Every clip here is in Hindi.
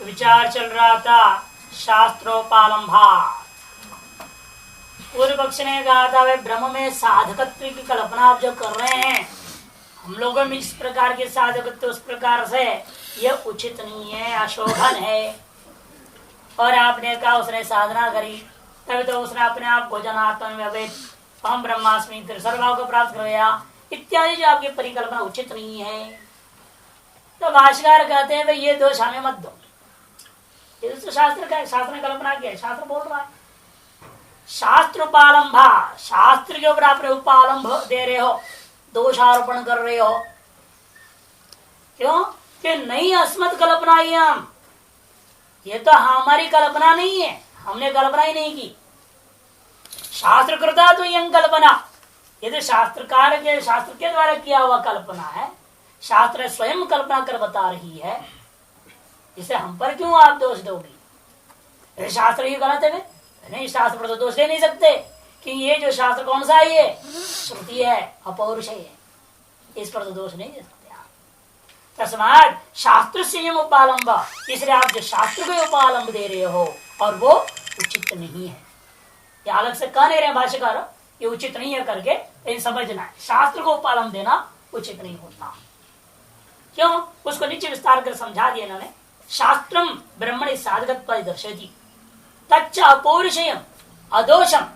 विचार चल रहा था शास्त्रोपालंभा। पूर्व पक्ष ने कहा था वे ब्रह्म में साधकत्व की कल्पना आप जो कर रहे हैं, हम लोगों में इस प्रकार के साधकत्व उस प्रकार से यह उचित नहीं है, अशोभन है। और आपने कहा उसने साधना करी तभी तो उसने अपने आप को जनात्मा में अवैध हम ब्रह्मास्मि सर्वभाव को प्राप्त कर गया इत्यादि जो आपकी परिकल्पना उचित नहीं है। तो भाष्यकार कहते हैं भाई ये दोष हमें मत दो। ये तो शास्त्र का है, शास्त्र ने कल्पना किया है, शास्त्र बोल रहा है। शास्त्र उपालंभा, शास्त्र के ऊपर आपने उपालंभ दे रहे हो, दोषारोपण कर रहे हो। क्यों कि नहीं अस्मत् कल्पना ही हम, ये तो हमारी कल्पना नहीं है, हमने कल्पना ही नहीं की। शास्त्र कृता तो यह कल्पना, ये तो शास्त्रकार के शास्त्र के द्वारा किया हुआ कल्पना है, शास्त्र स्वयं कल्पना कर बता रही है, इसे हम पर क्यों आप दोष दोगे? शास्त्र ही गलत है नहीं, शास्त्र पर तो दोष दे नहीं सकते कि ये जो शास्त्र कौन सा है, ये श्रुति है, अपौरुष है, इस पर तो दोष नहीं दे सकते आप। तस्मात् शास्त्र से उपालंब, इसलिए आप जो शास्त्र को उपालंब दे रहे हो और वो उचित नहीं है। ये अलग से कह नहीं रहे भाष्यकार ये उचित नहीं है करके, लेकिन समझना है शास्त्र को उपालंब देना उचित नहीं होता। क्यों? उसको नीचे विस्तार कर समझा दिया इन्होंने। शास्त्रम ब्रह्मणि साधकत्वादि दर्शयति तच्च अपौरुषेयम अदोषम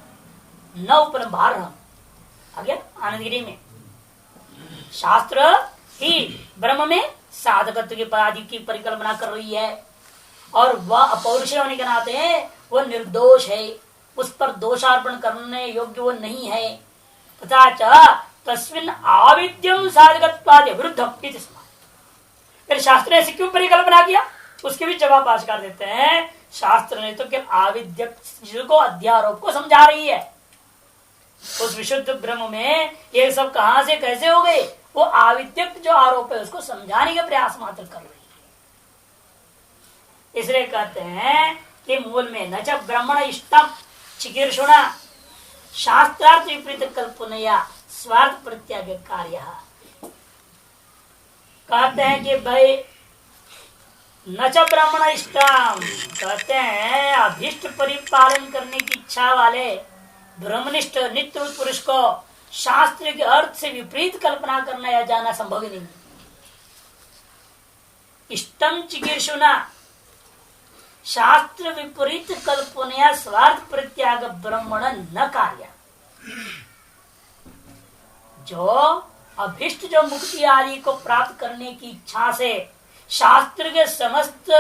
न उपलम्भार्हम्। आगे आनंदगिरी में शास्त्र ही ब्रह्म में साधकत्व के पदादि की परिकल्पना कर रही है और वह अपौरुषेय होने के नाते वो निर्दोष है, उस पर दोषार्पण करने योग्य वो नहीं है। तथा च तस्मिन् आविद्यम साधकत्वादि विरुद्धम इति स्म। फिर शास्त्र ने क्यों परिकल्पना किया, उसके भी जवाब भाष्यकार देते हैं। शास्त्र ने तो केवल आविद्यक को अध्यारोप को समझा रही है। उस विशुद्ध ब्रह्म में ये सब कहां से कैसे हो गए, वो आविद्यक जो आरोप है उसको समझाने का प्रयास मात्र कर रही है। इसलिए कहते हैं कि मूल में न च ब्रह्मण इष्टम चिकीर्षुणा शास्त्रार्थ विपरीत कल्पनया स्वार्थ प्रत्याग कार्य। कहते हैं कि भाई न च ब्राह्मण इष्टम, कहते हैं अभीष्ट परिपालन करने की इच्छा वाले ब्रह्मनिष्ठ नित्य पुरुष को शास्त्र के अर्थ से विपरीत कल्पना करना या जाना संभव ही नहीं। इष्टम चिकीर्षुना शास्त्र विपरीत कल्पना स्वार्थ प्रत्याग ब्रह्मण न कार्य। जो अभिष्ट जो मुक्ति आदि को प्राप्त करने की इच्छा से शास्त्र के समस्त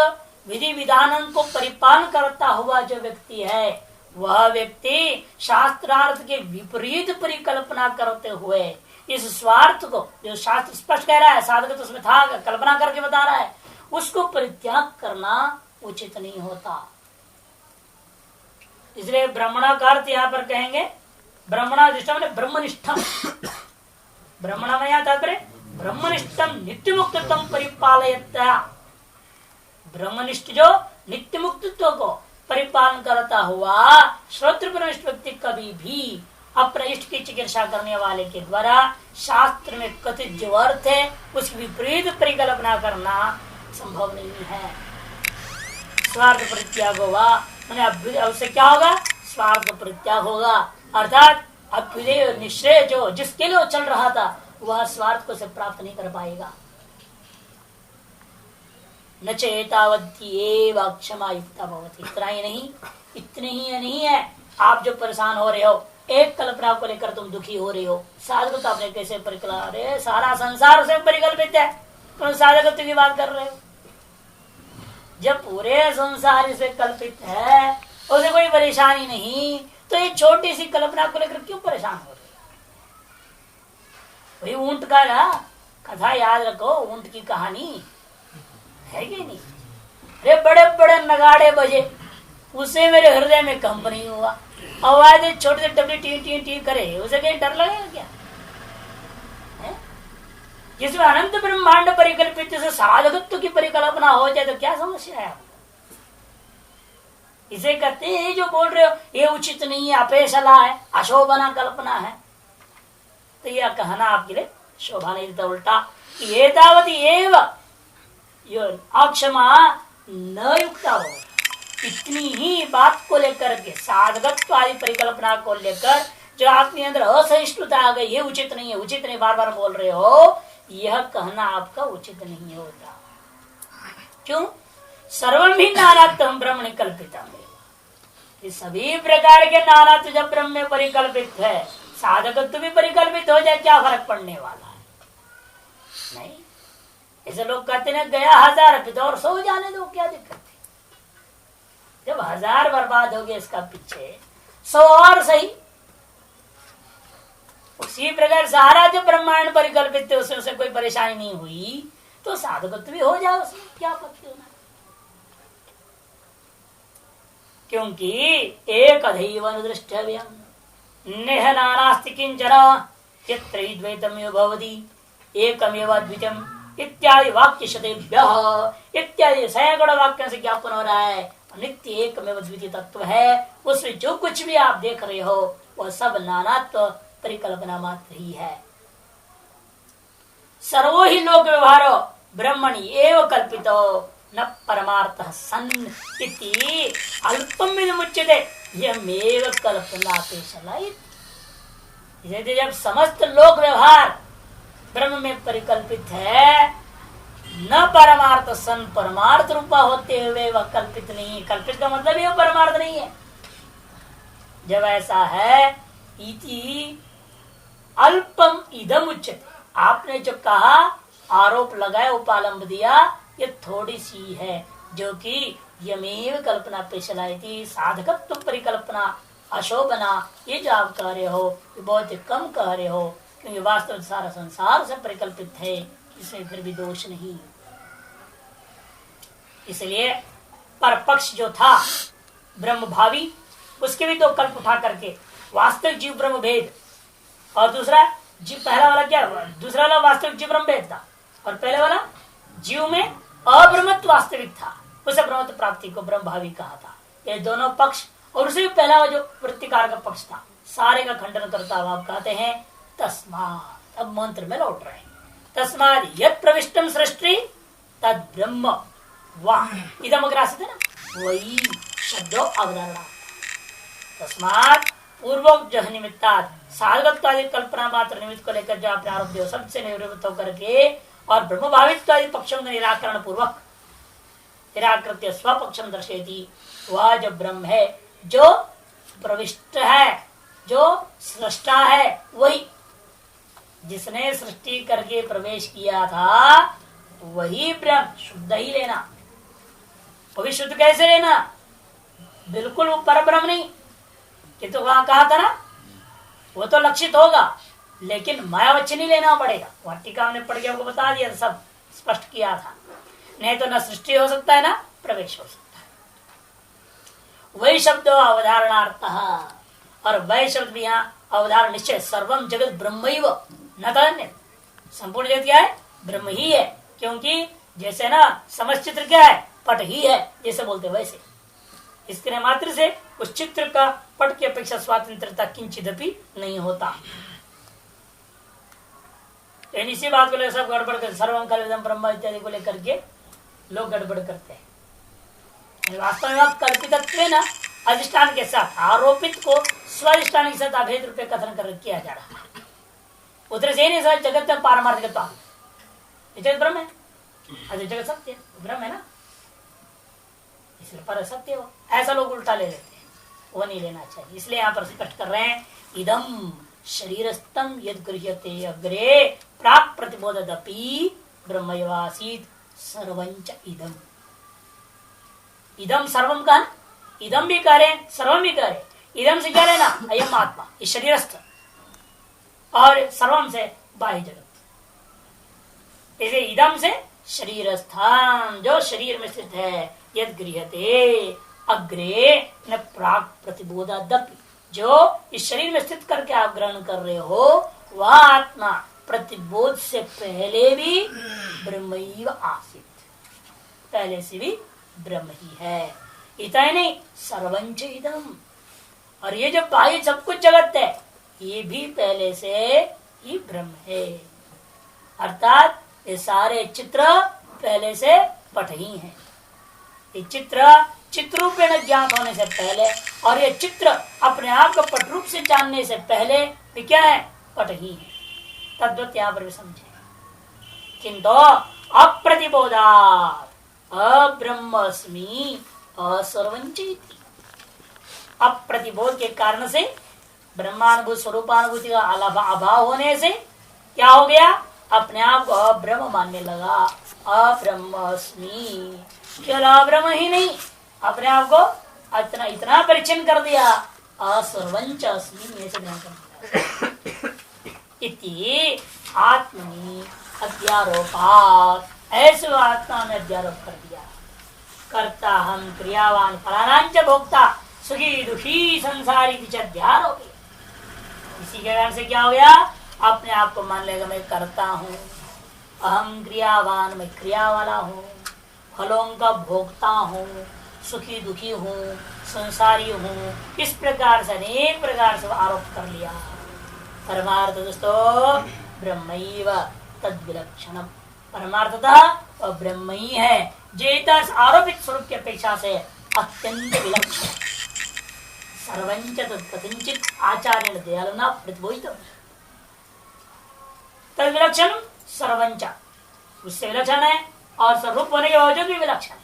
विधि विधान को परिपालन करता हुआ जो व्यक्ति है, वह व्यक्ति शास्त्रार्थ के विपरीत परिकल्पना करते हुए इस स्वार्थ को, जो शास्त्र स्पष्ट कह रहा है साधक तो उसमें था, कल्पना करके बता रहा है, उसको परित्याग करना उचित नहीं होता। इसलिए ब्रह्मणा का अर्थ यहाँ पर कहेंगे ब्रह्मणाधिष्ठम ब्रह्मनिष्ठम। ब्रह्मण में यहाँ तात्पर्य ब्रह्मनिष्ठम नित्य मुक्तत्व परिपालयता। ब्रह्मनिष्ठ जो नित्य मुक्तत्व को परिपालन करता हुआ श्रोत्रपरनिष्ठ व्यक्ति कभी भी अपने इष्ट की चिकित्सा करने वाले के द्वारा शास्त्र में कथित जो अर्थ है उसकी विपरीत परिकल्पना करना संभव नहीं है। स्वार्थ परित्याग होगा, उससे क्या होगा, स्वार्थ परित्याग होगा। अर्थात अभ्युदय निश्चय जो जिसके लिए चल रहा था वह स्वार्थ को से प्राप्त नहीं कर पाएगा। न चेतावती क्षमा युक्ता भवति। इतना ही नहीं, इतने ही नहीं है, आप जो परेशान हो रहे हो, एक कल्पना को लेकर तुम दुखी हो रहे हो, साधक आपने कैसे परिकल्पना रहे, सारा संसार उसे परिकल्पित है, तुम साधकत्व की बात कर रहे हो। जब पूरे संसार इसे कल्पित है, उसे कोई परेशानी नहीं, तो ये छोटी सी कल्पना को लेकर क्यों परेशान हो रहे हो? वही ऊंट का ना कथा याद रखो, ऊंट की कहानी है कि नहीं? अरे बड़े बड़े नगाड़े बजे, उसे मेरे हृदय में कंप नहीं हुआ। आवाज छोटे से डबली टी टी टी करे, उसे कहीं डर लगेगा क्या? जिसमें अनंत ब्रह्मांड परिकल्पित से साधकत्व की परिकल्पना हो जाए तो क्या समस्या है? इसे कहते हैं जो बोल रहे हो ये उचित नहीं है, अपेशला है, अशोभना कल्पना है, तो यह कहना आपके लिए शोभा नहीं देता। उल्टा ये तावती एव अक्षमा न युक्ता हो। इतनी ही बात को लेकर के साधकत्व आदि परिकल्पना को लेकर जो आपके अंदर असहिष्णुता आ गई, ये उचित नहीं है, उचित नहीं, बार बार बोल रहे हो, यह कहना आपका उचित नहीं होता। क्यों? सर्वम ही नानात्म ब्रह्म कल्पिता है। ये सभी प्रकार के नानात्व जब ब्रह्म में परिकल्पित है, साधकत्व भी परिकल्पित हो जाए, क्या फर्क पड़ने वाला है? नहीं। ऐसे लोग कहते ना, गया 1000 पिता और 100 जाने दो, क्या दिक्कत है? जब 1000 बर्बाद हो गए इसका पीछे 100 और सही। उसी प्रकार सारा जो ब्रह्मांड परिकल्पित है उसमें से कोई परेशानी नहीं हुई तो साधकत्व भी हो जाए, उसमें क्या आपत्ति होना? क्योंकि एक अधैव अनुदृष्टव्यम् नेह नानास्ति किंचन यत्र हि द्वैतमेव भवति एकमेव अद्वितीयम् इत्यादि वाक्य शतेभ्यः इत्यादि सैकड़ों वाक्यों से ज्ञापन हो रहा है। नित्य एकमेव द्वितीय तत्व है, उसमें जो कुछ भी आप देख रहे हो वह सब नानात्व परिकल्पना मात्र ही है। सर्वो ही लोक व्यवहारो ब्रह्मणि एव कल्पितो न परमार्थः सन् इति अल्पमिदमुच्यते यमेव कल्पनापेशलैत्। यदि जब समस्त लोक व्यवहार ब्रह्म में परिकल्पित है, न परमार्थ सन, परमार्थ रूपा होते हुए वह कल्पित नहीं। कल्पित का मतलब ही परमार्थ नहीं है। जब ऐसा है, इति अल्पम इदम उच्यते, आपने जो कहा, आरोप लगाया, उपालंब दिया, ये थोड़ी सी है, जो कि यमेव कल्पना पेशलायती, साधकत्व परिकल्पना अशोभना, ये जो आप कह रहे हो ये बहुत ही कम कह रहे हो, क्योंकि वास्तव सारा संसार से परिकल्पित है, इसमें फिर भी दोष नहीं। इसलिए परपक्ष जो था ब्रह्म भावी, उसके भी 2 कल्प उठा करके वास्तविक जीव ब्रह्म भेद, और दूसरा जीव, पहला वाला क्या, दूसरा वाला वास्तविक जीव ब्रह्म भेद था, और पहले वाला जीव में अब्रह्मत्व वास्तविक था, उसे ब्रह्मत्व प्राप्ति को ब्रह्म भावी कहा था। ये दोनों पक्ष, और उसे भी पहला जो वृत्तिकार का पक्ष था, सारे का खंडन करता हुआ आप कहते हैं तस्मात्। अब मंत्र में लौट रहे हैं, तस्मात् यत् प्रविष्टम सृष्टि तद ब्रह्म वाह, इदम अग्रासित है ना, वही शब्दों अवधारणा। तस्मात् पूर्वोक्त जो निमित्तात् साधकत्व आदि कल्पना मात्र निमित्त को लेकर जो आपने आरोप दिया, सबसे निवृत्त होकर के और ब्रह्म भावित्व आदि पक्षों का निराकरण पूर्वक निराकृत्य स्वपक्षम दर्शयति, वह जो ब्रह्म है, जो प्रविष्ट है, जो सृष्टा है, वही जिसने सृष्टि करके प्रवेश किया था, वही ब्रह्म। शुद्ध ही लेना, वो भी शुद्ध कैसे लेना? बिल्कुल वो पर ब्रह्म नहीं, कि तो वहां कहा था ना, वो तो लक्षित होगा, लेकिन मायावच्छ नहीं लेना पड़ेगा। वाटिका हमने पढ़ के आपको बता दिया, सब स्पष्ट किया था। नहीं तो न सृष्टि हो सकता है, ना प्रवेश हो सकता है। वही शब्द अवधारणार्थ, और वही शब्द भी यहाँ अवधारण निश्चय, सर्वम जगत ब्रह्मैव न तदन्य, संपूर्ण जगत क्या है? ब्रह्म ही है। क्योंकि जैसे ना समस्त चित्र क्या है? पट ही है, जैसे बोलते वैसे। इसके मात्र से उस चित्र का पट की अपेक्षा स्वातंत्रता किंचिदपि नहीं होता। इसी बात को लेकर सब गड़बड़ कर, सर्वम कल्पितम ब्रह्म इत्यादि को लेकर के लोग गड़बड़ करते हैं। वास्तव में आप कल्पितत्व ना अधिष्ठान के साथ आरोपित को स्वाधिष्ठान के साथ अभेद रूपे कथन कर किया जा रहा है। उधर से नहीं सर जगत में पारमार्थिक जगत ब्रह्म है, अरे जगत सत्य ब्रह्म है ना, इसलिए पर सत्य हो, ऐसा लोग उल्टा ले लेते हैं, वो नहीं लेना चाहिए। इसलिए यहाँ पर स्पष्ट कर रहे हैं, इदम शरीरस्थम यद गृह्यते अग्रे प्राप्त प्रतिबोधदपि ब्रह्मैवासीत् सर्वंच इदम। इदम सर्वम का, इदम भी कह रहे, सर्वम भी कह रहे। इदम से क्या लेना? अयम आत्मा, इस शरीरस्थ, और सर्वम से बाह्य जगत। इसे इदम से शरीरस्थान, जो शरीर में स्थित है, यद गृह्यते अग्रे न प्राक प्रतिबोधादपि, जो इस शरीर में स्थित करके आप ग्रहण कर रहे हो, वह आत्मा प्रतिबोध से पहले भी ब्रह्मैव आसीत्, पहले से भी ब्रह्म ही है। इतना ही नहीं, सर्वंच इदम, और ये जो बाह्य सब कुछ जगत है, ये भी पहले से ही ब्रह्म है। अर्थात ये सारे चित्र पहले से पट ही हैं। ये चित्रूपेण ज्ञात होने से पहले और ये चित्र अपने आप को पट रूप से जानने से पहले भी क्या है, पट ही है। तद्वत यहाँ पर भी समझे। किंतु अप्रतिबोधात् अब्रह्मस्मि असर्वंचिति, अप्रतिबोध के कारण से ब्रह्मानुभूत स्वरूपानुभूति का अभाव होने से क्या हो गया, अपने आप को अब्रह्म मानने लगा। अब्रह्मस्मि, केवल अब्रह्म ही नहीं, अपने आप को इतना परिचय कर दिया, असर्वंच अस्मि ऐसे ग्रहण कर दिया। इति आत्मनि अध्यारोपात्, ऐसे आत्मा में अध्यारोप कर दिया। कर्ता हम क्रियावान फलानांच भोक्ता सुखी दुखी संसारी अध्यारोप। इसी के कारण से क्या हो गया, अपने आप को मान लेगा मैं करता हूँ, अहम क्रियावान, मैं क्रिया वाला हूँ, फलों का भोगता हूँ, सुखी दुखी हूँ, संसारी हूँ। इस प्रकार से अनेक प्रकार से आरोप कर लिया। परमार्थ दोस्तों ब्रह्मैव तद विलक्षणम, परमार्थतः वह ब्रह्म ही है, जेता आरोपित स्वरूप की अपेक्षा से अत्यंत विलक्षण। सर्वंच तत्कथिंचित आचार्य दयालुना प्रतिबोधित तद विलक्षण सर्वंच, उससे विलक्षण है और स्वरूप होने के बावजूद भी विलक्षण है।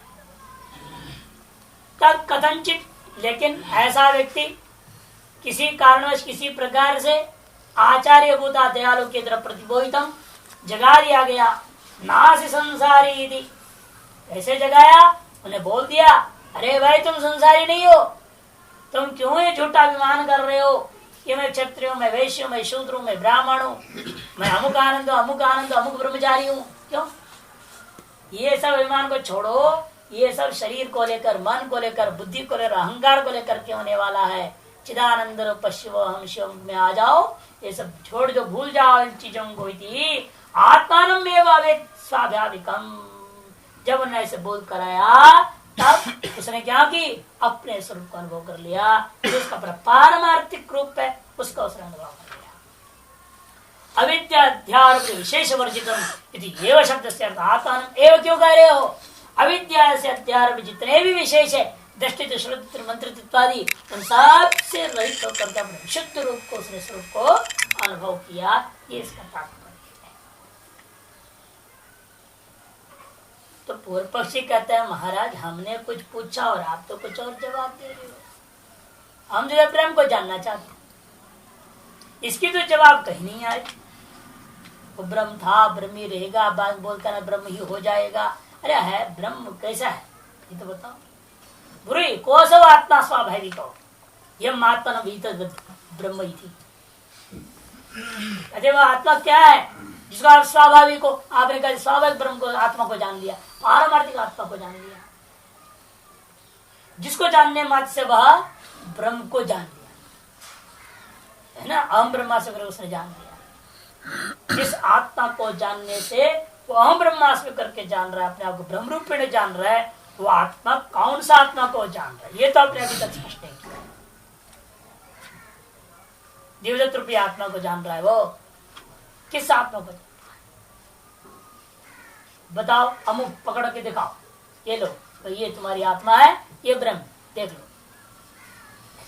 तद कथनचित, लेकिन ऐसा व्यक्ति किसी कारणवश किसी प्रकार से आचार्य भूता दयालु की तरफ प्रतिबोधितम जगा दिया गया, नासि संसारी थी, ऐसे जगाया, उन्हें बोल दिया अरे भाई तुम संसारी नहीं हो, तुम क्यों ये झूठा अभिमान कर रहे हो कि मैं क्षत्रिय हूं, मैं वैश्य हूं, मैं शूद्र हूं, मैं ब्राह्मण हूं, मैं अमुक आनंद अमुक ब्रह्मचारी हूं। क्यों ये सब अभिमान को छोड़ो, ये सब शरीर को लेकर, मन को लेकर, बुद्धि को लेकर, अहंकार को लेकर के होने वाला है। चिदानंद रूप शिव हम शिव में आ जाओ, ये सब छोड़ दो, भूल जाओ इन चीजों को। आत्मानम एवं स्वाभाविकम, जब उन्होंने ऐसे बोल कराया तब उसने क्या की, अपने स्वरूप का अनुभव कर लिया, जिसका पारमार्थिक रूप है उसका उसने अनुभव कर लिया। अविद्याध्यारोप विशेष वर्जितम एवं शब्द से अर्थ आत्मानम एवं क्यों कह रहे हो, अविद्या से अध्यारोप जितने भी विशेष है, दृष्टि श्रुति मंत्र इत्यादि, उन सबसे रहित होकर के अपने शुद्ध रूप को, उसने स्वरूप को अनुभव किया। ये इसका तात्पर्य है। तो पूर्व पक्षी कहते हैं महाराज हमने कुछ पूछा और आप तो कुछ और जवाब दे रहे हो, हम जो प्रेम को जानना चाहते हैं, इसकी तो जवाब कहीं नहीं आए। वो ब्रह्म था, ब्रह्म ही रहेगा, बात बोलता ना ब्रह्म ही हो जाएगा। अरे है ब्रह्म कैसा है ये तो बताओ। बुरी कोसव आत्मा स्वाभाविक हो, यह आत्मा न ब्रह्म ही थी। अरे वह आत्मा क्या है जिसको आप स्वाभाविक हो, आपने कहा स्वाभाविक ब्रह्म को, आत्मा को जान लिया, पारमार्थिक आत्मा को जान लिया। जिसको जानने मात्र से वह ब्रह्म को जान लिया है ना, अहम ब्रह्मास्मि उसने जान लिया। जिस आत्मा को जानने से वो अहम ब्रह्मास्मि करके जान रहा है, अपने आप को ब्रह्म रूप में जान रहा है, वो आत्मा कौन सा आत्मा को जान रहा है ये तो अपने अभी तक स्पष्ट नहीं किया। दिव्यदत्त रूपी आत्मा को जान रहा है, वो किस आत्मा को बताओ, अमुक पकड़ के दिखाओ, ये लो तो ये तुम्हारी आत्मा है, ये ब्रह्म देख लो,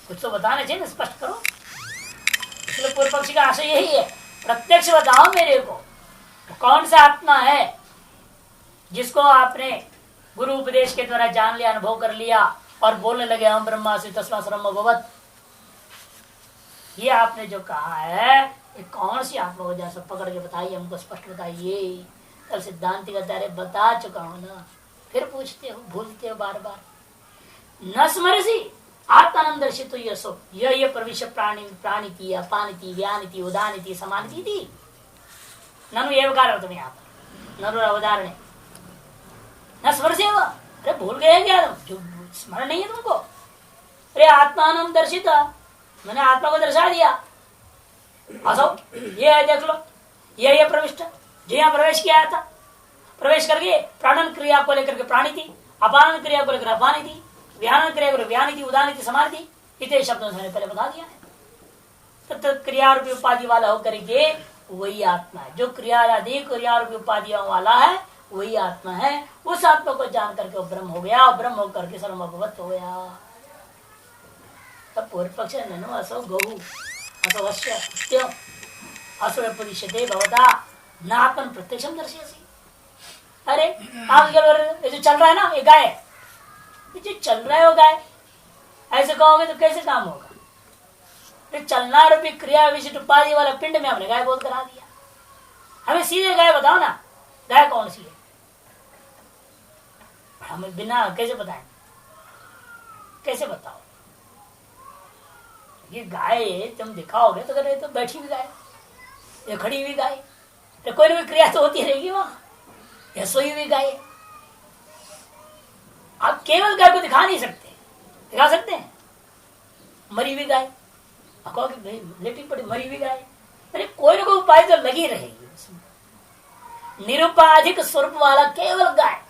कुछ तो बताना चाहिए ना, स्पष्ट करो। इसलिए पूर्व पक्षी का आशय यही है, प्रत्यक्ष बताओ मेरे को कौन सा आत्मा है जिसको आपने गुरु उपदेश के द्वारा जान लिया, अनुभव कर लिया और बोलने लगे हम ब्रह्मास्मि तस्मात् ब्रह्म भवत्। ये आपने जो कहा है ये कौन सी आत्मा को जैसा पकड़ के बताइए, हमको स्पष्ट बताइए। कल सिद्धांति का दायरे बता चुका हूं ना, फिर पूछते हो, भूलते हो बार बार। न स्मरसी आत्मानंद दर्शित यसो ये प्रविश्य प्राणिति अपानिति व्यानिति उदानिति समानिति थी ननु एवकार तुम्हें यहाँ पर ननु अवधारण न स्मरसे वो, अरे भूल गए क्या तुम, जो स्मरण नहीं है तुमको। अरे आत्मानंद दर्शित, मैंने आत्मा को दर्शा दिया, असो ये है देख लो, ये प्रविष्ट जो यहाँ प्रवेश किया था, प्रवेश करके प्राणन क्रिया को लेकर के प्राणी थी, अपानन क्रिया को लेकर अपानी थी, व्यान क्रिया को व्यानी थी, उदानी थी, समाधि थी, इतने शब्दों से पहले बता दिया है। तो क्रिया उपाधि वाला होकर के वही आत्मा है जो क्रिया आदि क्रिया उपाधियों वाला है, वही आत्मा है। उस आत्मा को जान करके वो ब्रह्म हो गया, ब्रह्म होकर के सर्वभगवत हो गया। तब पूर्व पक्ष ननु असो गहु असो अवश्य क्यों असुरपदिश्यते भवता नात्मन प्रत्यक्षम दर्शयसि। अरे आप ये जो चल रहा है ना, ये गाय, ये जो चल रहा है वो गाय, ऐसे कहोगे तो कैसे काम होगा? तो चलना रूपी क्रिया विशिष्ट उपाधि वाला पिंड में हमने गाय बोल करा दिया। हमें सीधे गाय बताओ ना, गाय कौन सी है? हमें बिना कैसे बताएं, कैसे बताओ? ये गाय तुम दिखाओगे तो करे तो बैठी हुई गाय, ये खड़ी हुई गाय, तो कोई ना कोई क्रिया तो होती रहेगी वहां, या सोई हुई गाय। आप केवल गाय को दिखा नहीं सकते, दिखा सकते हैं मरी हुई गाय, लेटी पड़ी मरी हुई गाय। अरे कोई ना कोई उपाय तो लगी रहेगी उसमें। निरुपाधिक स्वरूप वाला केवल गाय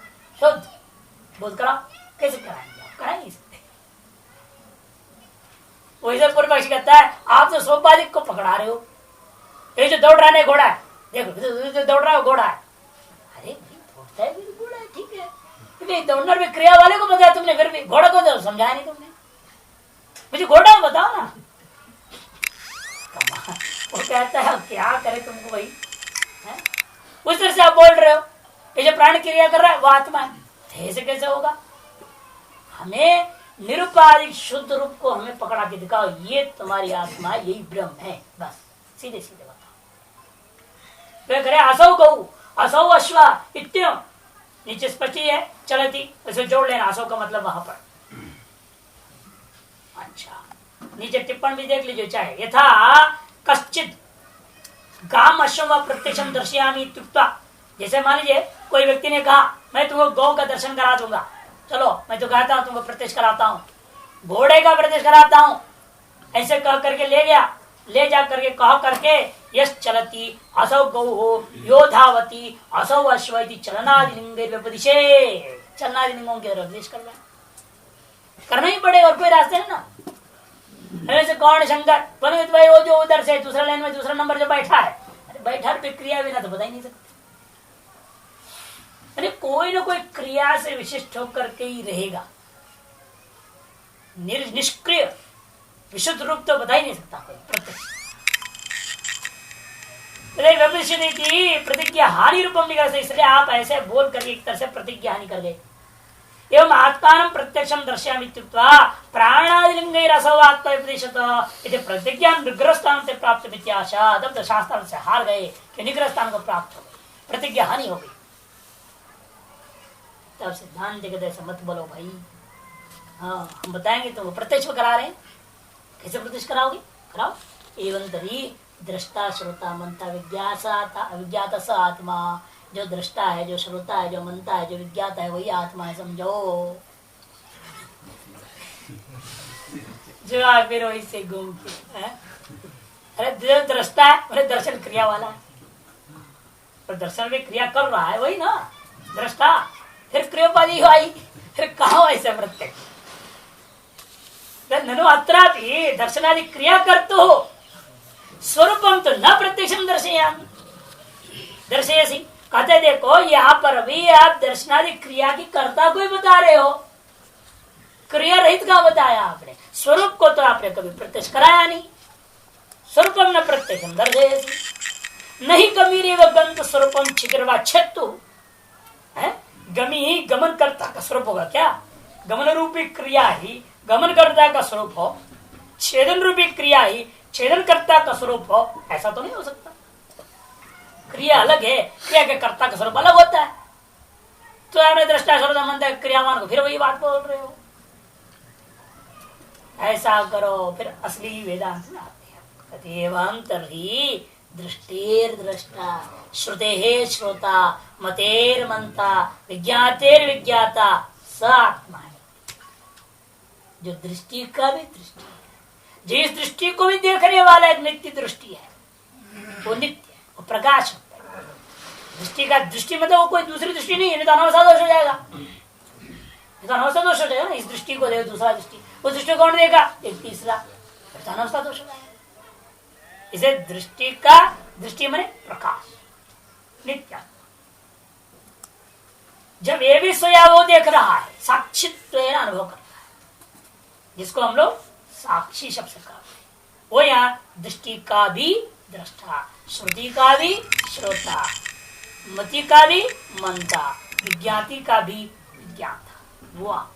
शुद्ध बोध करा, कैसे कराएंगे? आप करा नहीं सकते। वैसे पूर्व पक्षी कहता है आप तो सोपाधिक को पकड़ा रहे हो। ये जो दौड़ रहा है घोड़ा है, देखो जो दौड़ रहा है घोड़ा है। अरे दौड़ता है भी घोड़ा है, ठीक है, दौड़ना भी क्रिया वाले को बताया तुमने, फिर भी घोड़ा को तो समझाया नहीं तुमने। मुझे घोड़ा बताओ ना। वो कहता है क्या करे तुमको भाई, उस तरह से आप बोल रहे हो ये जो प्राण क्रिया कर रहा है वो आत्मा है, ऐसे कैसे होगा? हमें निरुपाधिक शुद्ध रूप को हमें पकड़ा के दिखाओ, ये तुम्हारी आत्मा, यही ब्रह्म है, बस सीधे सीधे बताओ। वे करे असौ गौ असौ अश्वा इत्यो, नीचे स्पष्ट है चलती, उसे जोड़ लेना, असौ का मतलब वहां पर। अच्छा, नीचे टिप्पण भी देख लीजिए चाहे, यथा कश्चित गाम अश्व प्रत्यक्षम दर्शयामि इत्युक्त्वा, जैसे मान लीजिए कोई व्यक्ति ने कहा मैं तुमको गौ का दर्शन करा दूंगा, चलो मैं तो कहता हूं तुमको प्रत्यक्ष कराता हूं, घोड़े का प्रत्यक्ष कराता हूं, ऐसे कह करके ले गया, ले जा करके कह करके यश चलती असौ गौ हो यो धावती असौ अश्व चलनादिलिंगे व्यपदिशे, चलनादिलिंगों के उपदेश कर रहा है, करना ही पड़ेगा और कोई रास्ते है ना। ऐसे कौन शंकर पंडित भाई वो जो उधर से दूसरा लाइन में दूसरा नंबर जो बैठा है, अरे बैठा क्रिया बिना तो बता ही नहीं सकते। अरे कोई ना कोई क्रिया से विशिष्ट होकर के ही रहेगा, निष्क्रिय विशुद्ध रूप तो बता ही नहीं सकता कोई प्रत्यक्ष। प्रतिज्ञा हानि रूपम निकल से, इसलिए आप ऐसे बोल करके एक तरह से प्रतिज्ञा हानि कर गए। एवं आत्मान प्रत्यक्षम दर्शयामि इत्युक्त्वा प्राणादिलिंगैरसवात्मोपदेशत इति प्रतिज्ञा निग्रह स्थान से प्राप्त मिथ्याशा, तब तो शास्त्र से हार गए कि निग्रह स्थान को प्राप्त हो गई, प्रतिज्ञा हानि हो गई। तब सिद्धांत कहते ऐसा मत बोलो भाई, हाँ हम बताएंगे तुमको प्रत्यक्ष करा रहे हैं, कैसे प्रत्यक्ष कराओगे? कराओ। एवं तरी दृष्टा श्रोता मनता विज्ञाता स आत्मा, जो दृष्टा है, जो श्रोता है, जो मनता है, जो विज्ञाता है, वही आत्मा है, समझो। जो आप फिर वही से घूम के, अरे जो दृष्टा है अरे दर्शन क्रिया वाला है, पर दर्शन में क्रिया कर रहा है वही ना दृष्टा, फिर क्रियोपाधि आई, फिर कहा ऐसे प्रत्यक्ष ननु अत्रापि दर्शनादि क्रिया करते हो, स्वरूपम तो न प्रत्यक्षम दर्शयसी। कहते देखो यहाँ पर भी आप दर्शनादि क्रिया की कर्ता को ही बता रहे हो, क्रिया रहित का बताया आपने, स्वरूप को तो आपने कभी प्रत्यक्ष कराया नहीं। स्वरूपम न प्रत्यक्षम दर्शयसी नहीं गमीर गंत स्वरूपम छिद्रवा छेतु है, गमी गमन करता का स्वरूप होगा क्या? गमन रूपी क्रिया ही गमन करता का स्वरूप हो, छेदन रूपी क्रिया ही छेदन करता का स्वरूप हो, ऐसा तो नहीं हो सकता। क्रिया अलग है, क्रिया के कर्ता का स्वरूप अलग होता है। तो आपने दृष्टा श्रोता मनता क्रियावान को फिर वही बात बोल रहे हो, ऐसा करो फिर असली वेदांत में आते हैं। एवं तर्हि दृष्टेर दृष्टा श्रुते श्रोता मतेर मनता विज्ञातेर विज्ञाता स आत्मा है। जो दृष्टि का भी दृष्टि है, जिस दृष्टि को भी देखने वाला एक नित्य दृष्टि है, वो नित्य है, वो प्रकाश होता है। दृष्टि का दृष्टि मतलब वो कोई दूसरी दृष्टि नहीं है, नहीं तो अनवस्था दोष हो जाएगा, नहीं तो अनवस्था दोष हो जाएगा ना। इस दृष्टि को देखो दूसरा दृष्टि, वो दृष्टि कौन देगा एक तीसरा, तो अनवस्था दोष हो जाएगा। इसे दृष्टि का दृष्टि माने प्रकाश नित्य। जब ये भी सोया वो देख रहा है, साक्षित्व अनुभव कर रहा है, जिसको हम लोग साक्षी शब्द से कहते हैं, वो यहाँ दृष्टि का भी दृष्टा, श्रुति का भी श्रोता, मति का भी मनता, विज्ञाति का भी विज्ञाता, वो आत्मा।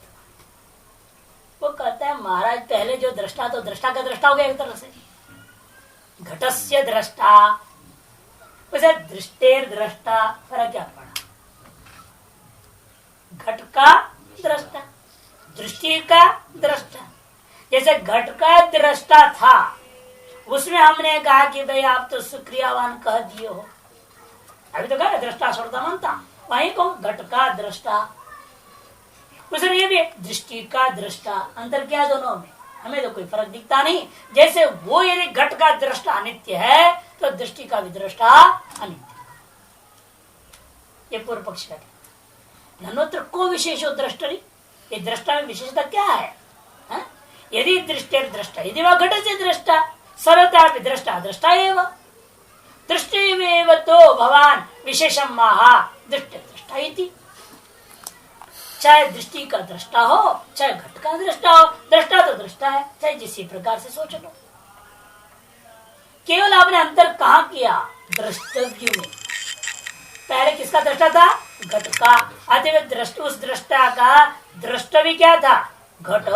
वो कहता है महाराज पहले जो दृष्टा, तो दृष्टा का दृष्टा हो गया एक तरह से, घटस्य दृष्टा, वैसे दृष्टेर दृष्टा फर्क क्या पड़ा? घट का दृष्टा, दृष्टि का दृष्टा। जैसे घट का दृष्टा था, उसमें हमने कहा कि भाई आप तो सुक्रियावान कह दिए हो, अभी तो कहा दृष्टा श्रोता मनता, वहीं कौन घट का दृष्टा, उसमें ये भी दृष्टि का दृष्टा। अंतर क्या दोनों में? हमें तो कोई फर्क दिखता नहीं। जैसे वो यदि घट का दृष्टा अनित्य है, तो दृष्टि का भी दृष्टा अनित्य। ये पूर्व पक्ष का धनोत्र को विशेषो दृष्टि, ये दृष्टा में विशेषता क्या है? यदि दृष्टि दृष्टा, यदि वह घट से दृष्टा, सरलता दृष्टा दृष्टा एवं दृष्टि में तो भगवान विशेषम महा दृष्टि दृष्टा इति। चाहे दृष्टि का दृष्टा हो, चाहे घट का दृष्टा हो, दृष्टा तो दृष्टा है, चाहे जिसी प्रकार से सोच लो। केवल आपने अंतर कहाँ किया? दृष्टव्य में। पहले किसका दृष्टा था? घट का। अतः उस दृष्टा का दृष्टव्य क्या था? घट।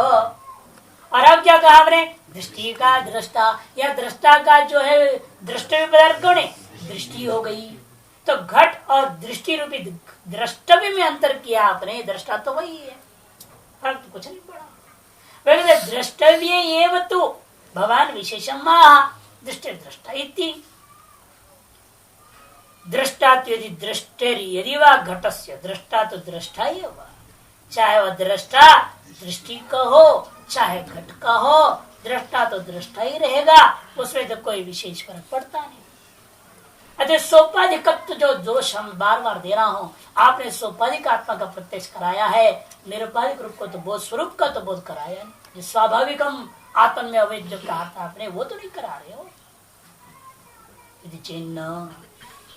और अब क्या कहा आपने? दृष्टि का दृष्टा, या दृष्टा का जो है दृष्टव्य पदार्थ कौन है? दृष्टि हो गई। तो घट और दृष्टि रूपी दृष्टव्य में अंतर किया आपने, दृष्टा तो वही है, फर्क तो कुछ नहीं पड़ा। वैसे दृष्टव्य एव तो भगवान विशेषम महा दृष्टि दृष्टा इति। दृष्टा यदि दृष्टेर यदि वह घटस्य दृष्टा तो दृष्टा ही होगा, चाहे वह दृष्टा दृष्टि का हो चाहे घट का हो, दृष्टा तो दृष्टा ही रहेगा, उसमें तो कोई विशेष फर्क पड़ता नहीं। अतः सोपाधिकत्व जो दोष हम बार बार दे रहा हूं, आपने सोपाधिक आत्मा का प्रत्यक्ष कराया है, निरुपाधिक रूप को तो बोध स्वरूप का तो बोध कराया नहीं। स्वाभाविक हम आत्म में अवैध जो कहा था आपने, वो तो नहीं करा रहे हो। यदि चिन्ह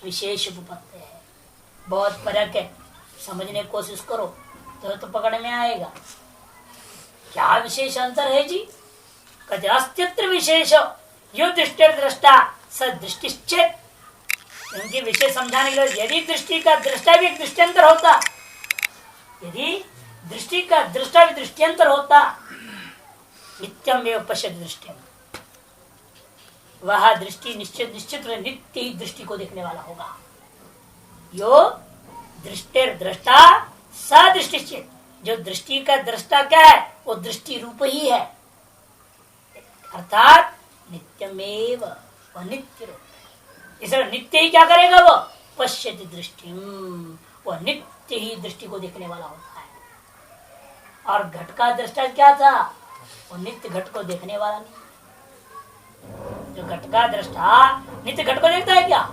विशेष उपपत्ति है, बहुत फर्क है, समझने की कोशिश करो तो पकड़ में आएगा। क्या विशेष अंतर है जी? कहते अस्तित्व विशेष यो दृष्टि दृष्टा सदृष्टिश्चेत। उनकी विशेष समझाने के लिए, यदि दृष्टि का दृष्टा भी एक दृष्टियंतर होता, यदि दृष्टि का दृष्टा भी दृष्टियंतर होता, नित्यम एवं पश्यति दृष्टि, वह दृष्टि निश्चित निश्चित नित्य ही दृष्टि को देखने वाला होगा। यो दृष्टि दृष्टा सदृष्टिश्चेत, जो दृष्टि का दृष्टा क्या है? वो दृष्टि रूप ही है, अर्थात नित्यमेव, वह नित्य रूप है। इसलिए नित्य ही क्या करेगा? वो पश्यति दृष्टि, वह नित्य ही दृष्टि को देखने वाला होता है। और घट का दृष्टा क्या था? वो नित्य घट को देखने वाला नहीं। जो घट का दृष्टा नित्य घट को देखता है क्या?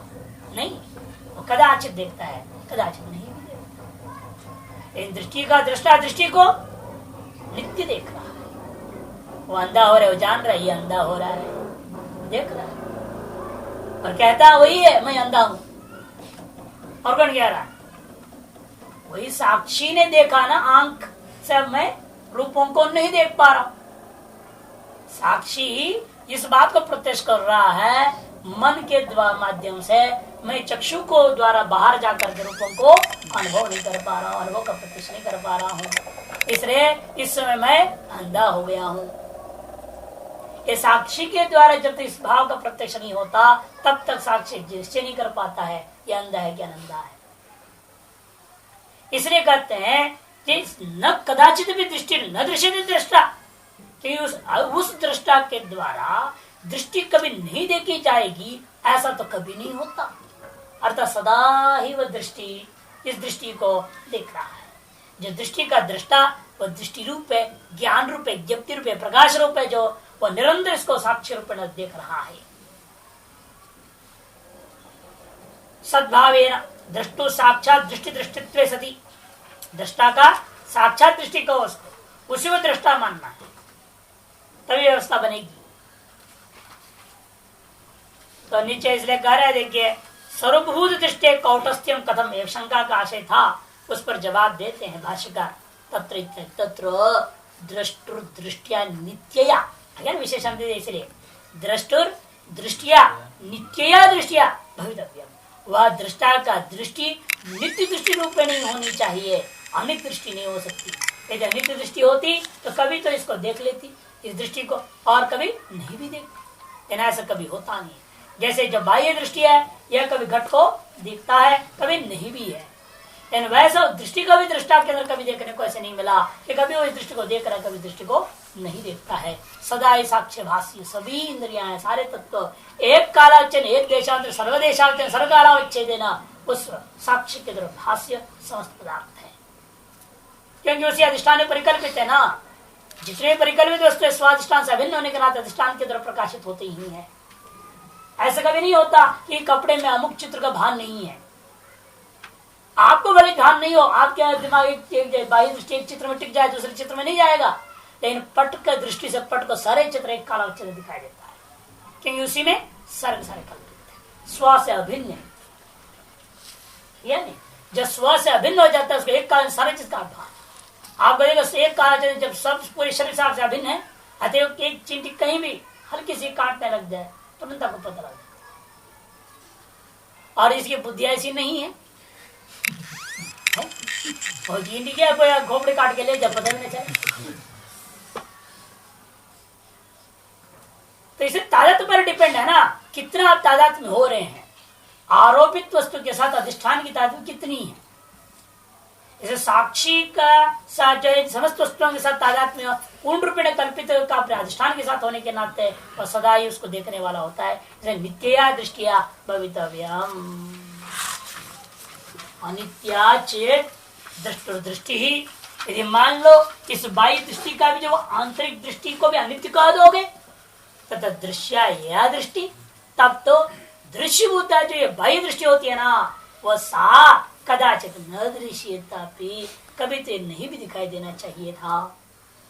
नहीं, वो कदाचित देखता है, कदाचित नहीं। इन दृष्टि का दृष्टा दृष्टि को नित्य देख रहा है। वो अंधा हो रहा है, वो जान रहा है ये अंधा हो रहा है, देख रहा है और कहता वही है मैं अंधा हूं। और कौन कह रहा है? वही साक्षी ने देखा ना, आंख से मैं रूपों को नहीं देख पा रहा हूं। साक्षी इस बात को प्रत्यक्ष कर रहा है मन के माध्यम से, मैं चक्षु को द्वारा बाहर जाकर के रूपों को अनुभव नहीं कर पा रहा हूँ, अनुभव का प्रत्यक्ष नहीं कर पा रहा हूँ, इसलिए इस समय मैं अंधा हो गया हूँ। ये साक्षी के द्वारा जब तक इस भाव का प्रत्यक्ष नहीं होता, तब तक साक्षी निश्चय नहीं कर पाता है ये अंधा है क्या अंधा है। इसलिए कहते हैं कि न कदाचित भी दृष्टि न दृश्यते दृष्टा, कि उस दृष्टा के द्वारा दृष्टि कभी नहीं देखी जाएगी, ऐसा तो कभी नहीं होता। अर्थात सदा ही वह दृष्टि इस दृष्टि को देख रहा है। जो दृष्टि का दृष्टा वह दृष्टि रूप है, ज्ञान रूप है, ज्ञप्ति रूप है, प्रकाश रूप है, जो वह निरंतर इसको साक्षी रूप में देख रहा है। सद्भावेन दृष्टो साक्षात दृष्टि दृष्टित्व सती, दृष्टा का साक्षात दृष्टि को उसी में दृष्टा मानना है, तभी व्यवस्था बनेगी। तो नीचे इसलिए कह रहे देखिए, सर्वभूत दृष्टि कौटस्थ्यम कथम, एक शंका का आशय था उस पर जवाब देते हैं भाष्यकार, तत्र द्रष्टुर दृष्टिया नित्यया, विशेषण इसलिए द्रष्टुर दृष्टिया नित्यया दृष्टिया भवितव्यम, वह दृष्टा का दृष्टि नित्य दृष्टि रूप में नहीं होनी चाहिए, अनित्य दृष्टि नहीं हो सकती। यदि अनित्य दृष्टि होती तो कभी तो इसको देख लेती इस दृष्टि को, और कभी नहीं भी देखती, ऐसा कभी होता नहीं। जैसे जब बाह्य दृष्टि है, यह कभी घट को दिखता है, कभी नहीं भी है, लेकिन वैसा दृष्टि का भी दृष्टा के अंदर कभी देखने को ऐसे नहीं मिला कि कभी वो इस दृष्टि को देख रहा है, कभी दृष्टि को नहीं देखता है। सदा ही साक्ष्य भाष्य, सभी इंद्रियां हैं, सारे तत्व एक कालावचन, एक देशांतर, सर्वदेशावचन, सर्वकालावच्छेदेन उस साक्ष्य के द्वारा भाष्य समस्त पदार्थ है, क्योंकि उसी अधिष्ठान में परिकल्पित है ना। जितने परिकल्पित वस्तु स्वाधिष्ठान से अभिन्न होने के नाते अधिष्ठान के द्वारा प्रकाशित होते ही है। ऐसा कभी नहीं होता कि कपड़े में अमुक चित्र का भान नहीं है, आपको भले ध्यान नहीं हो, आपके दिमाग बाह्य दृष्टि एक चित्र में टिक जाए, दूसरे चित्र में नहीं जाएगा, लेकिन पट के दृष्टि से पट को सारे चित्र एक काला चित्र दिखाई देता है, क्योंकि उसी में सारे कल्पित है, स्व से अभिन्न है। यानी जब स्व से अभिन्न हो जाता है उसको एक काल सारे चित्र का भान, आप बोलेगा एक काला चित्र जब सब पूरे शरीर से अभिन्न है, अतएव एक चिंटी कहीं भी हल्की सी काटने लग जाए तुरंत आपको पता लग जाता, और इसकी बुद्धि ऐसी नहीं है, और चींटी क्या कोई खोपड़ी काट के ले जब पता भी नहीं चले। तो इसे तादात्म्य पर डिपेंड है ना, कितना आप तादात्म्य हो रहे हैं, आरोपित वस्तु के साथ अधिष्ठान की तादात्म्य कितनी है। इसे साक्षी का साथ जो है समस्त वस्तुओं के साथ तादात्म्य पूर्ण रूप में कल्पित का अपने अधिष्ठान के साथ होने के नाते वह सदा ही उसको देखने वाला होता है। इसे नित्यया दृष्टिया भवितव्यम, अनित्या चेत दृष्टि ही। यदि मान लो इस बाह्य दृष्टि का भी जो आंतरिक दृष्टि को भी अनित्य कह दोगे तथा दृश्या यह दृष्टि, तब तो दृश्यभूता जो ये बाह्य दृष्टि होती है ना, वह सा कदाचित न दृश्यता, कभी तो नहीं भी दिखाई देना चाहिए था।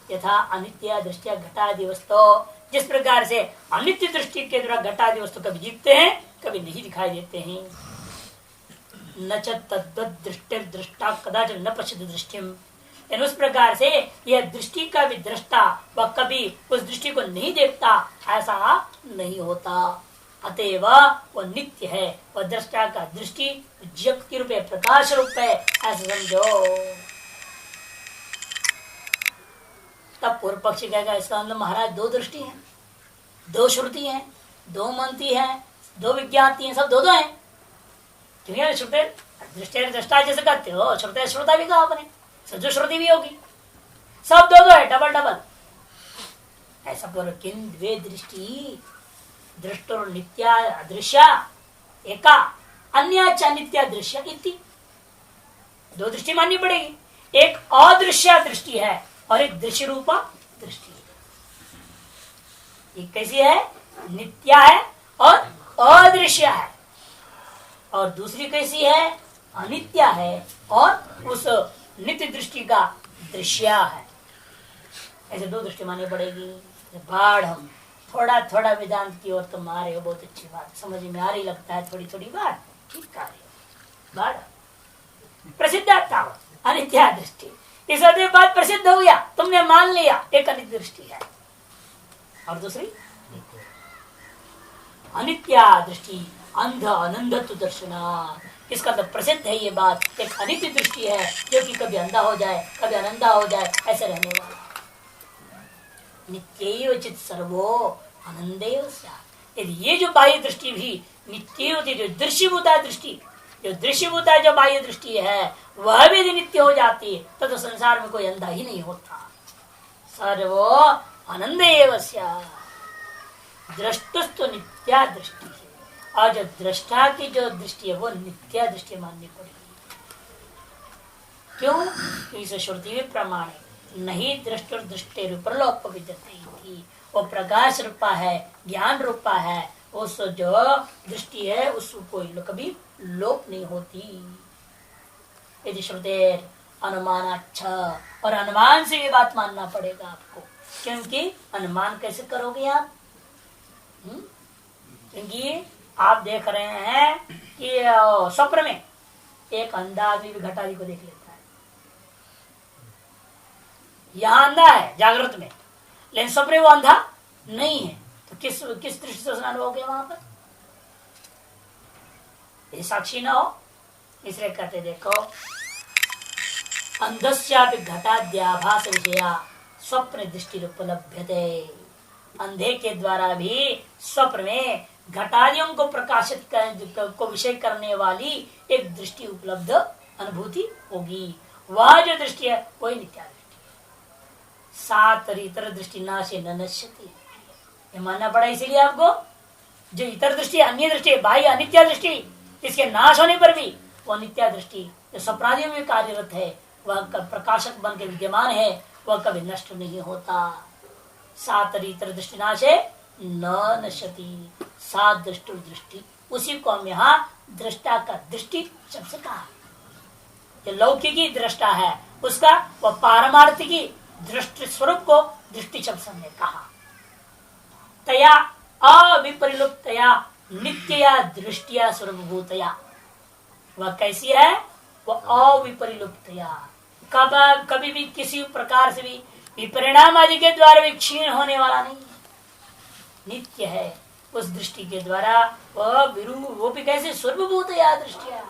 यथा अनित्य दृष्टिया घटादि वस्तु, जिस प्रकार से अनित्य दृष्टि के द्वारा घटादि वस्तु कभी दिखते हैं कभी नहीं दिखाई देते हैं। न तद्वत् दृष्टि दृष्टा कदाचित न पश्यति दृष्टिम, उस प्रकार से यह दृष्टि का भी दृष्टा वह कभी उस दृष्टि को नहीं देखता, ऐसा नहीं होता। अतएव वह नित्य है, वह दृष्टा का दृष्टि ज्योति रूप है, प्रकाश रूप है, ऐसा समझो। तब पूर्व पक्षी कहेगा इसका अंदर महाराज दो दृष्टि है, दो श्रुति है, दो मंत्री है, दो विज्ञाति है, सब दो है। क्योंकि श्रुति दृष्टि दृष्टा जैसे कहते हो, श्रुति श्रोता भी कहा आपने, सजो श्रुति भी होगी, सब दो है, डबल डबल ऐसा बोलो। किन द्वे दृष्टि दृष्टो नित्या अदृश्या एका अन्य च नित्या दृश्य इति, दो दृष्टि माननी पड़ेगी, एक अदृश्य दृष्टि है और एक दृश्य रूपा दृष्टि है। एक कैसी है, नित्या है और अदृश्य है, और दूसरी कैसी है, अनित्य है और उस नित्य दृष्टि का दृश्य है। ऐसे दो दृष्टि माननी पड़ेगी। बाढ़ हम थोड़ा थोड़ा वेदांत की ओर तुम आ रहे हो, बहुत अच्छी बात, समझ में आ रही लगता है, थोड़ी थोड़ी बात ठीक कर रहे हो। बाढ़ प्रसिद्ध अनित्या दृष्टि, इस बात प्रसिद्ध हो गया, तुमने मान लिया एक अनित्य दृष्टि है और दूसरी अनित्या दृष्टि अंध अनंधत्व दर्शना। इसका तो प्रसिद्ध है ये बात, एक अनित्य दृष्टि है जो कि कभी अंधा हो जाए कभी अनंधा हो जाए, ऐसे रहने वाला। नित्यैव चित सर्वो आनंदेव स्यात्। यदि ये जो बाह्य दृष्टि भी नित्य होती, जो दृश्यभूता दृष्टि, जो दृश्यभूता जो बाह्य दृष्टि है वह भी यदि नित्य हो जाती है तो संसार में कोई अंधा ही नहीं होता। सर्वो आनंदेव स्यात्। दृष्टुस्तु नित्या दृष्टि है, और जो दृष्टा की जो दृष्टि है वो नित्या दृष्टि माननी पड़ेगी। क्यों? इसे श्रुति भी प्रमाण है, नहीं दृष्टि दृष्टि रूपलोप विद्यते थी, वो प्रकाश रूपा है, ज्ञान रूपा है, उस जो दृष्टि है उसको कभी लोप नहीं होती। यदि श्रुति अनुमान अच्छा, और अनुमान से ये बात मानना पड़ेगा आपको, क्योंकि अनुमान कैसे करोगे आप? क्योंकि आप देख रहे हैं कि स्वप्न में एक अंधा आदमी भी घटादी को देख लेता है, यहाँ अंधा है जागृत में, लेकिन स्वप्न में वो अंधा नहीं है, तो किस दृष्टि से उसने अनुभव किया वहां पर? ये साक्षी ना हो, इसलिए कहते देखो अंधस्यापि घटाद्याभास विषया स्वप्न दृष्टि उपलब्धते। अंधे के द्वारा भी स्वप्न में घटादियों को प्रकाशित को विषय करने वाली एक दृष्टि उपलब्ध अनुभूति होगी। वह जो दृष्टि है वही नित्या दृष्टि है। सातर इतर दृष्टि नाशे न नश्यति, ये मानना पड़ा इसीलिए आपको। जो इतर दृष्टि अन्य दृष्टि बाह्य अनित्या दृष्टि, इसके नाश होने पर भी वह नित्या दृष्टि जो स्वप्नादियों में कार्यरत है, वह प्रकाशक बन के विद्यमान है, वह कभी नष्ट नहीं होता। सातरीतर दृष्टि नाशे न नश्यति, सात दृष्टि दृष्टि, उसी को हम यहाँ दृष्टा का दृष्टि शब्द से कहा। जो लौकिकी दृष्टा है उसका वह पारमार्थिकी दृष्टि स्वरूप को दृष्टि शब्द ने कहा। तया अविपरिलुप्तया नित्यया दृष्टिया सर्वभूतया, वह कैसी है? वह अविपरिलुप्तया, कभी भी किसी प्रकार से भी विपरिणाम आदि के द्वारा भी क्षीण होने वाला नहीं, नित्य है। उस दृष्टि के द्वारा वह वो भी कैसे सर्वभूतया दृष्टिया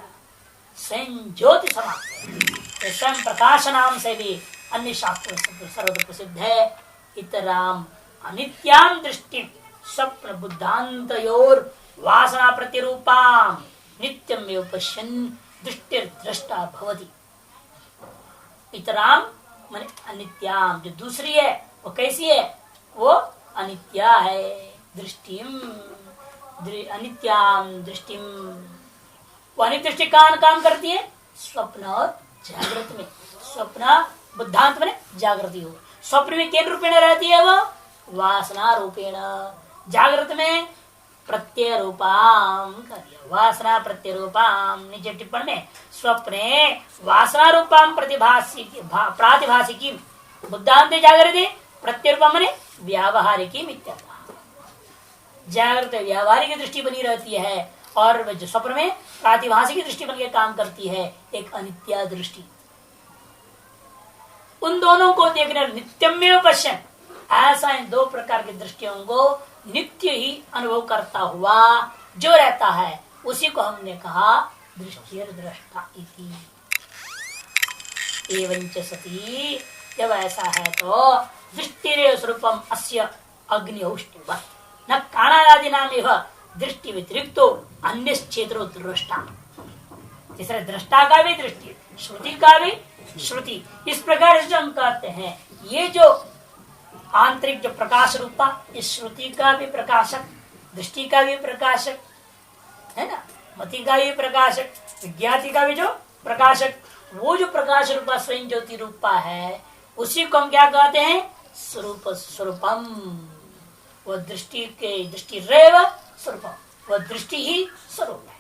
स्वयं ज्योति समाप्त, स्वयं प्रकाश नाम से भी अन्य शास्त्रों से सर्वत्र प्रसिद्ध है। इतराम अनित्याम दृष्टि स्वप्न बुद्धांतयोर वासना प्रतिरूपाम नित्यम एव पश्यन् दृष्टिर दृष्टा भवति। इतराम माने अनित्याम, जो दूसरी है वो कैसी है? वो अनित्या है। दृष्टिम अनित्याम दृष्टिम, वो अनित्य दृष्टि काम करती है स्वप्न और जागृत में। स्वप्न बुद्धांत में जागृति हो, स्वप्न में किन रूपेण रहती है? वो वासना रूपेण, जागृत में प्रत्यय रूपाम कर दिया, वासना प्रत्यय रूपाम। नीचे टिप्पण में स्वप्ने वासना रूपाम प्रातिभाषिकी बुद्धांत जागृति प्रत्यय रूपम माने व्यावहारिकी मित्यर्थ। जागृत व्यावहारिक दृष्टि बनी रहती है और जो स्वप्न में प्रातिभाषिक दृष्टि बन के काम करती है, एक अनित्या दृष्टि। उन दोनों को देखने नित्यमेव पश्यन्, ऐसा इन दो प्रकार की दृष्टियों को नित्य ही अनुभव करता हुआ जो रहता है, उसी को हमने कहा दृष्टिर दृष्टा इति। एवंच सती, जब ऐसा है तो दृष्टिरेव स्वरूपम अस्य अग्निहोष्टिवत् न काणादि नाम एव दृष्टि व्यतिरिक्तो अन्य क्षेत्रो दृष्टा। तीसरे दृष्टा का भी दृष्टि, श्रुति का भी श्रुति। इस प्रकार से हम कहते हैं ये जो आंतरिक जो प्रकाश रूपा, इस श्रुति का भी प्रकाशक, दृष्टि का भी प्रकाशक है ना, मति का भी प्रकाशक, विज्ञाति का भी जो प्रकाशक, वो जो प्रकाश रूपा स्वयं ज्योति रूपा है, उसी को हम क्या कहते हैं? स्वरूप स्वरूपम। वह दृष्टि के दृष्टि रेव स्वरूपम, वह दृष्टि ही स्वरूप है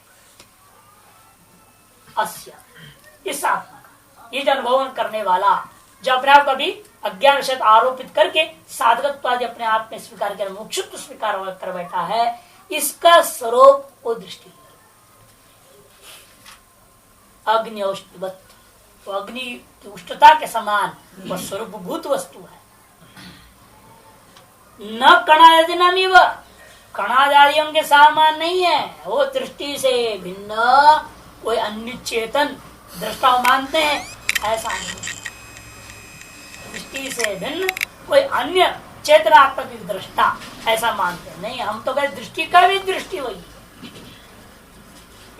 अस्य, इस आत्मा का। ये जो अनुभव करने वाला, जो अपने आप कभी अज्ञान वशत आरोपित करके साधकत्वादि अपने आप में स्वीकार कर मोक्षत्व स्वीकार कर बैठा है, इसका स्वरूप वो दृष्टि। अग्नि औष्णवत्, वो अग्नि की उष्णता के समान वह स्वरूपभूत वस्तु है। न कणादि नामीव, कणादादियों के समान नहीं है, वो दृष्टि से भिन्न कोई अन्य चेतन दृष्टा मानते हैं, ऐसा नहीं। दृष्टि से भिन्न कोई अन्य चेतनात्मक दृष्टा ऐसा मानते हैं नहीं। हम तो कहते दृष्टि का भी दृष्टि वही।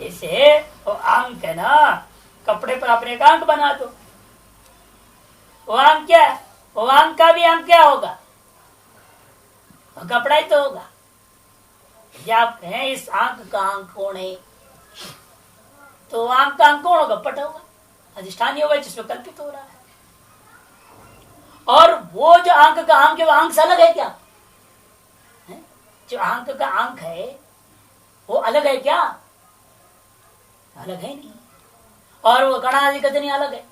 इसे वो अंक है ना, कपड़े पर अपने एक अंक बना दो, वो अंक क्या है? वो अंक का भी अंक क्या होगा? कपड़ा ही तो होगा। जब है इस अंक का अंक कौन है, तो अंक का अंक कौन होगा? पट होगा, अधिष्ठानी होगा जिसमें कल्पित हो रहा है। और वो जो अंक का अंक है, वो अंक से अलग है क्या? है? जो अंक का अंक है वो अलग है क्या? अलग है नहीं। और वो गणादि का नहीं अलग है।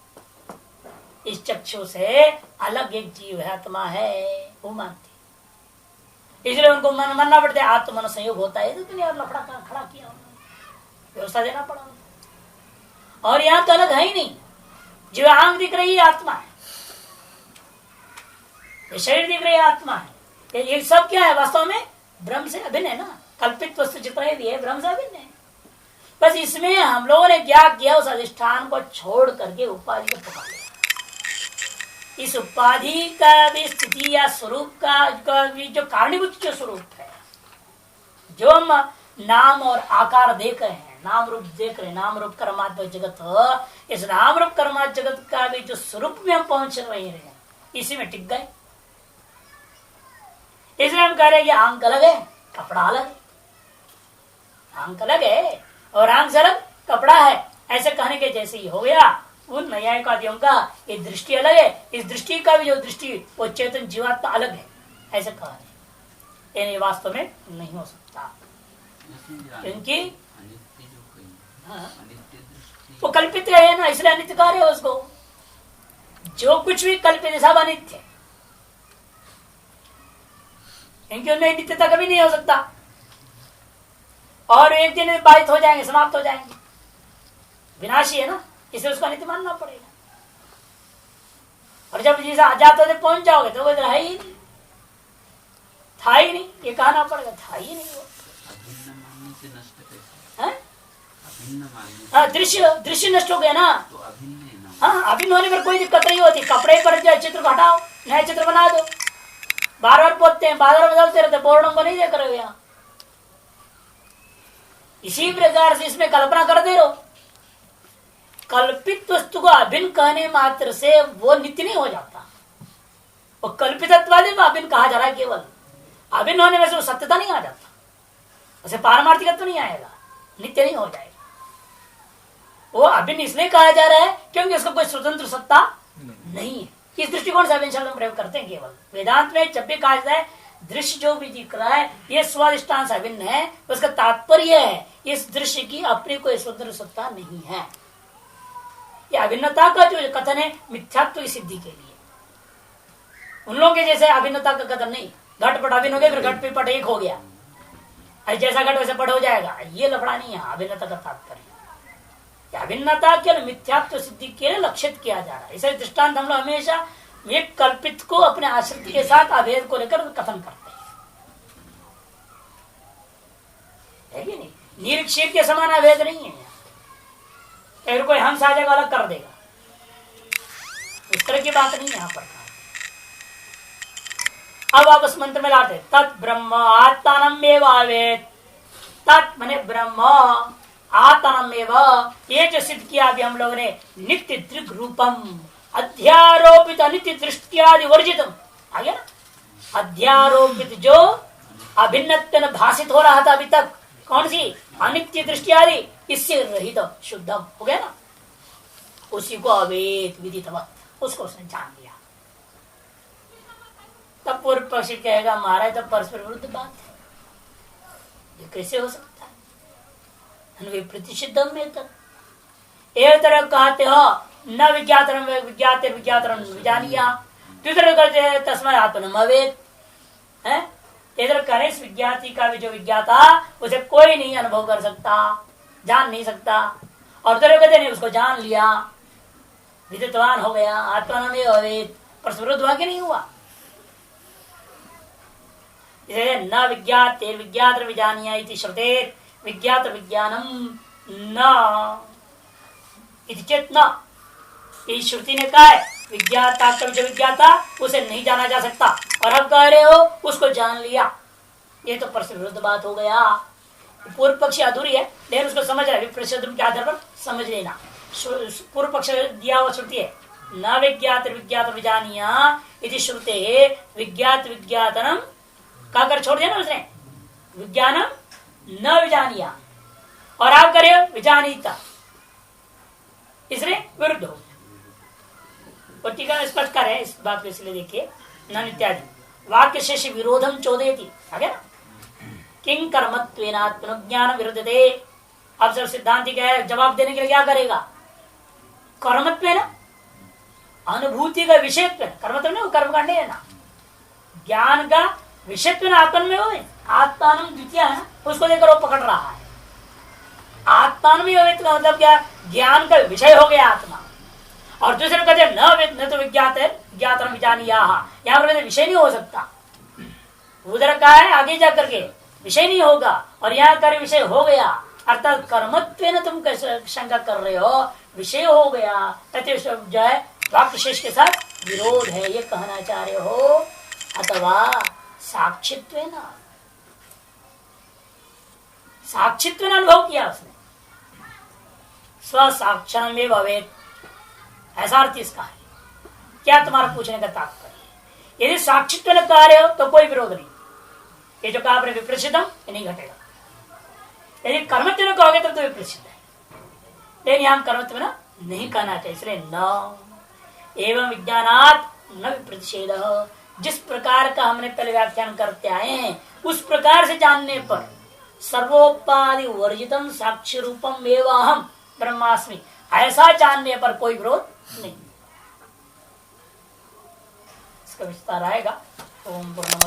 इस चक्षु से अलग एक जीव है, आत्मा है, वो मानते, इसलिए उनको मानना पड़ता है आत्मा मन संयोग होता है। तो और लफड़ा खड़ा किया, व्यवस्था देना पड़ा। और यहाँ तो अलग है ही नहीं, जो आंख दिख रही है आत्मा है, ये शरीर दिख रही है, आत्मा है, ये सब क्या है? वास्तव में ब्रह्म से अभिन्न है ना। कल्पित वस्तु जितना भी है ब्रह्म से अभिन्न है। बस इसमें हम लोगों ने क्या किया, उस अधिष्ठान को छोड़ करके उपाधि को पकड़ लिया। इस उपाधि का भी स्थिति या स्वरूप का भी जो कारणीभूत जो स्वरूप है, जो हम नाम और आकार देख रहे हैं, नाम रूप देख रहे हैं, नाम रूप कर्मात्मक जगत, इस नाम रूप कर्मात्मक जगत का भी जो स्वरूप में हम पहुंच रहे हैं, इसी में टिक गए। इसलिए हम कह रहे हैं कि आंख अलग है, कपड़ा अलग है। आंख अलग है और आंख से अलग कपड़ा है, ऐसे कहने के जैसे ही हो गया। उन न्यायिकादियों का ये दृष्टि अलग है, इस दृष्टि का भी जो दृष्टि वो चेतन जीवात्मा अलग है, ऐसे कहा है। ये वास्तव में नहीं हो सकता, क्योंकि वो कल्पित है ना, इसलिए अनित्य कार्य है उसको। जो कुछ भी कल्पित है सब अनित्य है, क्योंकि उनमें नित्यता कभी नहीं हो सकता, और एक दिन बाधित हो जाएंगे, समाप्त हो जाएंगे, विनाशी है ना, इसलिए उसको अनित्य मानना पड़ेगा। और जब जैसा अजात होते पहुंच जाओगे तो वो है ही नहीं, था ही नहीं, ये कहना पड़ेगा, था ही नहीं वो। दृश्य नष्ट हो गया ना, हाँ, अभिन्न होने पर कोई दिक्कत नहीं होती। कपड़े पर जो चित्र को हटाओ, नया चित्र बना दो, बार बार पोतते हैं, बार बार बदलते रहते, बोर्डों को नहीं देख रहे हो यहाँ। इसी प्रकार से इसमें कल्पना कर दे रहो। कल्पित वस्तु को अभिन्न कहने मात्र से वो नित्य नहीं हो जाता, वो कल्पितत्वादि में अभिन्न कहा जा रहा है। केवल अभिन्न होने में से वो सत्यता नहीं आ जाता, उसे पारमार्थिकत्व नहीं आएगा, नित्य नहीं हो जाएगा। वो अभिन्न इसलिए कहा जा रहा है क्योंकि उसका कोई स्वतंत्र सत्ता नहीं है। इस दृष्टिकोण से अभिन्न शब्द हम प्रयोग करते हैं। केवल वेदांत में जब भी कहा जाता है दृश्य जो भी दिख रहा है ये स्वादिष्टान से अभिन्न है, उसका तात्पर्य है इस दृश्य की अपनी कोई स्वतंत्र सत्ता नहीं है। ये अभिन्नता का जो कथन है मिथ्यात्व की सिद्धि के लिए, उन लोगों के जैसे अभिन्नता का कथन नहीं। घटपट अभिन्न हो गया, फिर घट पट एक हो गया, जैसा घट वैसे पट हो जाएगा, ये लफड़ा नहीं है अभिन्नता का तात्पर्य। अभिन्नता केवल मिथ्यात्व सिद्धि के लिए लक्षित किया जा रहा है। इसे दृष्टांत हम लोग हमेशा एक कल्पित को अपने आश्रित के साथ अभेद को लेकर कथन करते हैं, है कि नहीं? निरीक्षित के समान अभेद नहीं है। फिर कोई हंस आ जाएगा अलग कर देगा, इस तरह की बात नहीं यहाँ पर। अब आप उस मंत्र में लाते तत् ब्रह्म आत्मानमेव आवेत। तत् माने ब्रह्म, आत्मानमेव, ये जो सिद्ध किया अभी हम लोग ने, नित्य दृग रूपम अध्यारोपित अनित्य दृष्टियादि वर्जितम, आ गया ना। अध्यारोपित जो अभिन्नत्व भाषित हो रहा था अभी तक, कौन सी? अनित्य दृष्टियादि, इससे रहित शुद्धम हो गया ना, उसी को अवेद विदितवत, उसको उसने जान लिया। तब पूर्व पक्षी कहेगा महाराज तो परस्पर विरुद्ध बात है, ये कैसे हो सकता है? प्रतिषिद्धम में तक एक तरह कहते हो न विज्ञातरम विज्ञाते विज्ञातरम विजानिया, दूसरे कहते तस्मै आत्मनम अवेद है। इधर करें इस विज्ञाति का भी जो विज्ञाता उसे कोई नहीं अनुभव कर सकता, जान नहीं सकता, और दूसरे कहते नहीं उसको जान लिया, विदितवान हो गया, आत्मनम अवेद, परस्पर विरुद्ध वाक्य नहीं हुआ। न विज्ञाते विज्ञात विजानिया इति श्रुते विज्ञात विज्ञानम न इति चेत न, इस श्रुति ने कहा है विज्ञाता का जो विज्ञाता उसे नहीं जाना जा सकता, और अब कह रहे हो उसको जान लिया, ये तो परस्पर विरुद्ध बात हो गया। पूर्व पक्ष अधूरी है, लेकिन उसको समझ रहा है, विप्रतिषेध के आधार पर समझ लेना। पूर्व पक्ष दिया हुआ श्रुति है न विज्ञात विज्ञात विजानिया इति श्रुते विज्ञात विज्ञातनम कहकर छोड़ दिया ना उसने, विज्ञानम न विजानिया, और आप करे विजानीता, इसलिए विरुद्ध हो। और टीका स्पष्ट कर है इस बात को, इसलिए देखिए न इत्यादि वाक्य शेष विरोधम चोदयति, आगे ना किंग कर्मत्वेनात्मज्ञान विरुद्धते। अब सर सिद्धांति क्या है, जवाब देने के लिए क्या करेगा? कर्मत्व ना, अनुभूति का विषयत्व, कर्मत्व नहीं, कर्म कांड है ना, ज्ञान का विषयत्व आत्मन में हो, आत्मान द्वितीय है ना, उसको लेकर वो पकड़ रहा है। आत्मान में का मतलब क्या? ज्ञान का विषय हो गया आत्मा, और दूसरे कहते न तो विज्ञात है ज्ञातम विजानीया, यहाँ पर विषय नहीं हो सकता। उधर का है आगे जा करके विषय नहीं होगा और यहाँ कर विषय हो गया, अर्थात कर्मत्व न तुम शंका कर रहे हो, विषय हो गया, जो है वाक्य शेष के साथ विरोध है, ये कहना चाह रहे हो। अथवा साक्षित्व न, साक्षित्व ने अनुभव किया उसने, स्वसाक्षण में भवेत, ऐसा अर्थ इसका है। क्या तुम्हारा पूछने का तात्पर्य? यदि साक्षित्व न कह रहे हो तो कोई विरोध नहीं, ये जो कहा विप्रसिद्धम ये नहीं घटेगा। यदि कर्मत्व न कहोगे तब तो विप्रसिद्ध है, लेकिन यहाँ कर्मत्व न नहीं कहना चाहिए, इसलिए न एवं विज्ञानात न विप्रतिषेध, जिस प्रकार का हमने पहले व्याख्यान करते आए हैं उस प्रकार से जानने पर सर्वोपाधि वर्जितम साक्षी रूपम एवं अहम ब्रह्मास्मि, ऐसा जानने पर कोई विरोध नहीं। इसका विस्तार आएगा। ओम पूर्णमद